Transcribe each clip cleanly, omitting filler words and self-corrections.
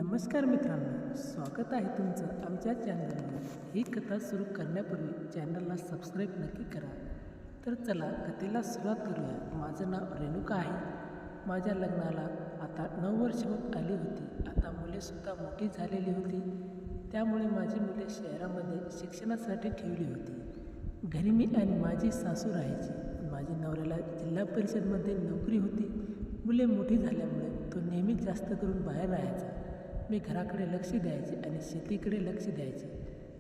नमस्कार मित्रांनो, स्वागत आहे तुमचं आमच्या चॅनलवर. ही कथा सुरू करण्यापूर्वी चॅनलला सबस्क्राईब नक्की करा. तर चला कथेला सुरुवात करूया. माझं नाव रेणुका आहे. माझ्या लग्नाला आता 9 वर्ष होत आली होती. आता मुलेसुद्धा मोठी झालेली होती. त्यामुळे माझी मुले शहरामध्ये शिक्षणासाठी ठेवली होती. घरी मी आणि माझी सासू राहायची. माझी नवऱ्याला जिल्हा परिषदमध्ये नोकरी होती. मुले मोठी झाल्यामुळे तो नेहमी जास्त करून बाहेर राहायचा. मी घराकडे लक्ष द्यायचे आणि शेतीकडे लक्ष द्यायचे.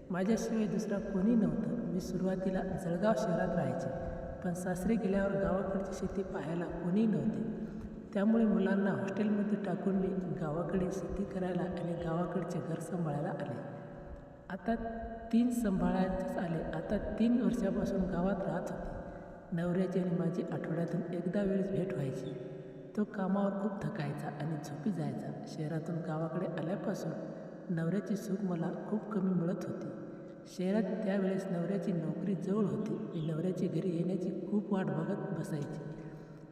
माझ्याशिवाय दुसरा कोणी नव्हतं. मी सुरुवातीला जळगाव शहरात राहायचे, पण सासरे गेल्यावर गावाकडची शेती पाहायला कोणी नव्हते. त्यामुळे मुलांना हॉस्टेलमध्ये टाकून मी गावाकडे शेती करायला आणि गावाकडचे घर सांभाळायला आले. आता 3 सांभाळायचेच आले. आता 3 वर्षापासून गावात राहत होते. नवऱ्याची आणि माझी आठवड्यातून एकदा वेळेस भेट व्हायची. तो कामावर खूप थकायचा आणि झोपी जायचा. शहरातून गावाकडे आल्यापासून नवऱ्याची सुख मला खूप कमी मिळत होती. शहरात त्यावेळेस नवऱ्याची नोकरी जवळ होती. मी नवऱ्याची घरी येण्याची खूप वाट बघत बसायची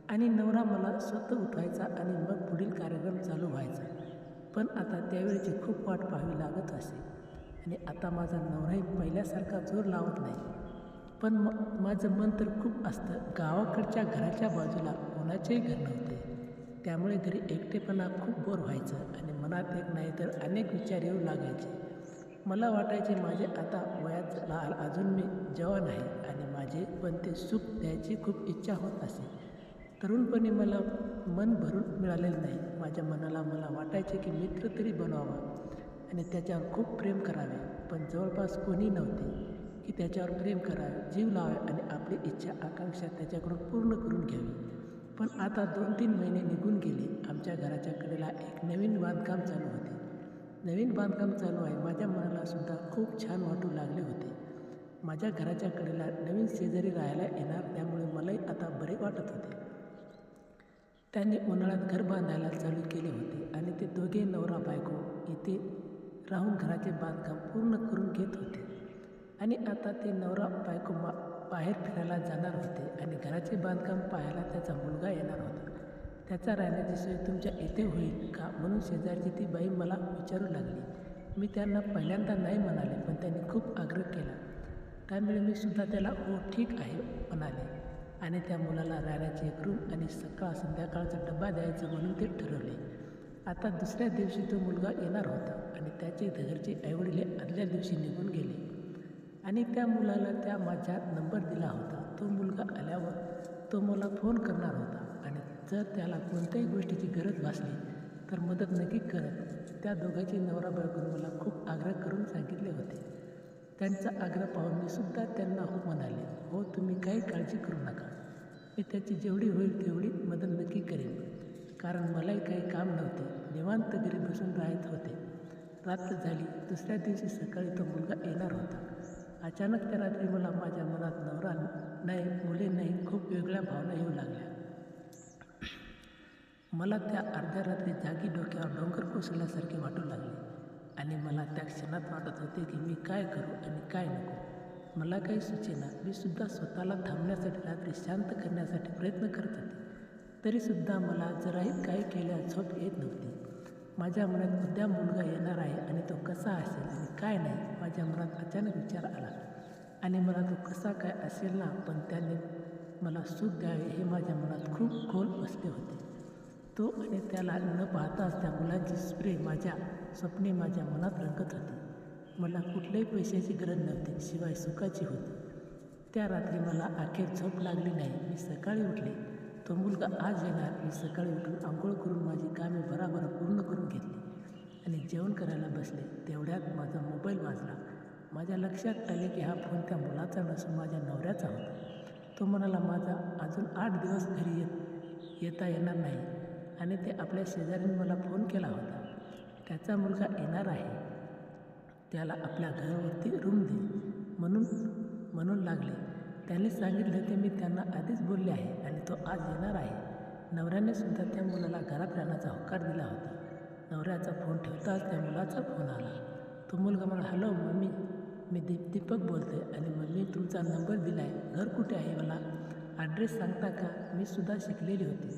आणि नवरा मला स्वतः उठवायचा आणि मग पुढील कार्यक्रम चालू व्हायचा. पण आता त्यावेळेची खूप वाट पाहावी लागत असे. आणि आता माझा नवराही पहिल्यासारखा जोर लावत नाही. पण माझं मन तर खूप असतं. गावाकडच्या घराच्या बाजूला कोणाचेही घर नव्हते. त्यामुळे घरी एकटेपणा खूप बोर व्हायचं आणि मनात एक नाही तर अनेक विचार येऊ लागायचे. मला वाटायचे माझे आता वयात अजून मी जवान आहे आणि माझे पण ते सुख द्यायची खूप इच्छा होत असे. तरुणपणी मला मन भरून मिळालेलं नाही. माझ्या मनाला मला वाटायचे की मित्र तरी बनवावा आणि त्याच्यावर खूप प्रेम करावे. पण जवळपास कोणी नव्हते की त्याच्यावर प्रेम करावे, जीव लावावे आणि आपली इच्छा आकांक्षा त्याच्याकडून पूर्ण करून घ्यावी. पण आता 2-3 महिने निघून गेले. आमच्या घराच्या कडेला एक नवीन बांधकाम चालू होते. नवीन बांधकाम चालू आहे. माझ्या मनाला सुद्धा खूप छान वाटू लागले होते. माझ्या घराच्या कडेला नवीन शेजारी राहायला येणार, त्यामुळे मलाही आता बरे वाटत होते. त्यांनी उन्हाळ्यात घर बांधायला चालू केले होते आणि ते दोघे नवरा बायको इथे राहून घराचे बांधकाम पूर्ण करून घेत होते. आणि आता ते नवरा बायको बाहेर फिरायला जाणार होते आणि घराचे बांधकाम पाहायला त्याचा मुलगा येणार होता. त्याचा राहण्याची सोय तुमच्या इथे होईल का म्हणून शेजारची ती बाई मला विचारू लागली. मी त्यांना पहिल्यांदा नाही म्हणाले, पण त्यांनी खूप आग्रह केला. त्यामुळे मी सुद्धा त्याला हो ठीक आहे म्हणाले आणि त्या मुलाला राहण्याची एक रूम आणि सकाळ संध्याकाळचा डबा द्यायचा म्हणून ते ठरवले. आता दुसऱ्या दिवशी तो मुलगा येणार होता आणि त्याचे घरचे आईवडील आदल्या दिवशी निघून गेले आणि त्या मुलाला त्या माझा नंबर दिला होता. तो मुलगा आल्यावर तो मला फोन करणार होता आणि जर त्याला कोणत्याही गोष्टीची गरज भासली तर मदत नक्की करत. त्या दोघांचे नवरा बायकोने मला खूप आग्रह करून सांगितले होते. त्यांचा आग्रह पाहून मी सुद्धा त्यांना हो म्हणाले. हो, तुम्ही काही काळजी करू नका. मी त्याची जेवढी होईल तेवढी मदत नक्की करेन. कारण मलाही काही काम नव्हते. निवांत घरी बसून राहत होते. रात्र झाली. दुसऱ्या दिवशी सकाळी तो मुलगा येणार होता. अचानक त्या रात्री मला माझ्या मनात नवरा नाही, मुले नाही, खूप वेगळ्या भावना येऊ लागल्या. मला त्या अर्ध्या रात्री जागी डोक्यावर डोंगर कोसळल्यासारखे वाटू लागले आणि मला त्या क्षणात वाटत होते की मी काय करू आणि काय नको. मला काही सुचेना. मी सुद्धा स्वतःला थांबण्यासाठी, रात्री शांत करण्यासाठी प्रयत्न करत होते. तरीसुद्धा मला जराही काही केल्यास झोप येत नव्हती. माझ्या मनात उद्या मुलगा येणार आहे आणि तो कसा असेल आणि काय नाही. माझ्या मनात अचानक विचार आला आणि मला तो कसा काय असेल ना, पण त्याने मला सुख द्यावे हे माझ्या मनात खूप खोल बसले होते. तो आणि त्याला न पाहताच त्या मुलांची प्रेम माझ्या स्वप्ने माझ्या मनात रंगत होती. मला कुठल्याही पैशाची गरज नव्हती, शिवाय सुखाची होती. त्या रात्री मला अखेर झोप लागली नाही. मी सकाळी उठले. तो मुलगा आज येणार. मी सकाळी उठून आंघोळ करून माझी कामे भराभर पूर्ण करून घेतली आणि जेवण करायला बसले. तेवढ्यात माझा मोबाईल वाजला. माझ्या लक्षात आले की हा फोन त्या मुलाचा नसून माझ्या नवऱ्याचा होता. तो म्हणाला, माझा अजून 8 दिवस घरी येता येणार नाही आणि ते आपल्या शेजाऱ्यांनी मला फोन केला होता. त्याचा मुलगा येणार आहे, त्याला आपल्या घरावरती रूम दे म्हणून लागले. त्याने सांगितलं ते मी त्यांना आधीच बोलले आहे आणि तो आज येणार आहे. नवऱ्याने सुद्धा त्या मुलाला घरात राहण्याचा होकार दिला होता. नवऱ्याचा फोन ठेवताच त्या मुलाचा फोन आला. तो मुलगा म्हणाला, हॅलो मम्मी, मी दीपक बोलते आणि मम्मी तुमचा नंबर दिला आहे. घर कुठे आहे, मला ॲड्रेस सांगता का? मी सुद्धा शिकलेली होती.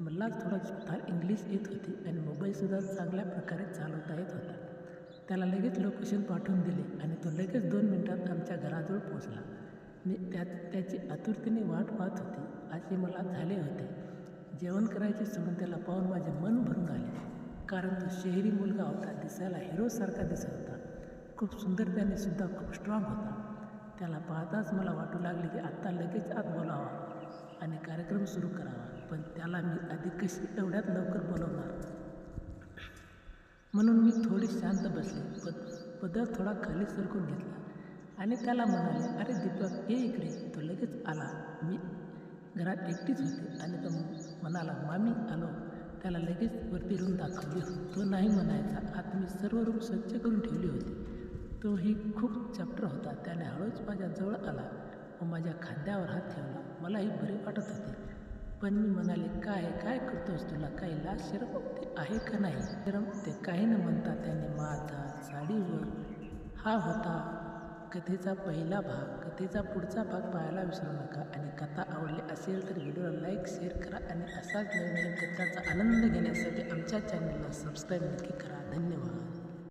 मला थोडं फार इंग्लिश येत होती आणि मोबाईलसुद्धा चांगल्या प्रकारे चालवता येत होता. त्याला लगेच लोकेशन पाठवून दिले आणि तो लगेच 2 मिनिटात आमच्या घराजवळ पोचला. मी त्याची आतुरतेने वाट पाहत होती. असे मला झाले होते. जेवण करायचे सोडून त्याला पाहून माझे मन भरून आले. कारण तो शहरी मुलगा होता, दिसायला हिरोसारखा दिसत होता. खूप सुंदर, त्याने सुद्धा खूप स्ट्रॉंग होता. त्याला पाहताच मला वाटू लागले की आत्ता लगेच आत बोलावा आणि कार्यक्रम सुरू करावा. पण त्याला मी आधी कशी एवढ्यात लवकर बोलवणार, म्हणून मी थोडी शांत बसले. पदर थोडा खाली सरकून घेतला आणि त्याला म्हणाले, अरे दीपक, ये इकडे. तो लगेच आला. मी घरात एकटीच होते आणि तो म्हणाला, मामी आलो. त्याला लगेच वरती रूम दाखवली. तो नाही म्हणायचा. आत मी सर्व रूम स्वच्छ करून ठेवली होती. तोही खूप चॅप्टर होता. त्याने हळूच माझ्या जवळ आला व माझ्या खांद्यावर हात ठेवला. मलाही बरे वाटत होते. पण मी म्हणाले, काय करतोस? तुला काही लाज शरम आहे का नाही? शरम ते काही न म्हणता त्याने माझा साडीवर हा होता कथेचा पहिला भाग. कथेचा पुढचा भाग पाहायला विसरू नका. आणि कथा आवडली असेल तर व्हिडिओला लाईक, शेअर करा आणि असाच नवीन कथांचा आनंद घेण्यासाठी आमच्या चॅनलला सबस्क्राईब नक्की करा. धन्यवाद.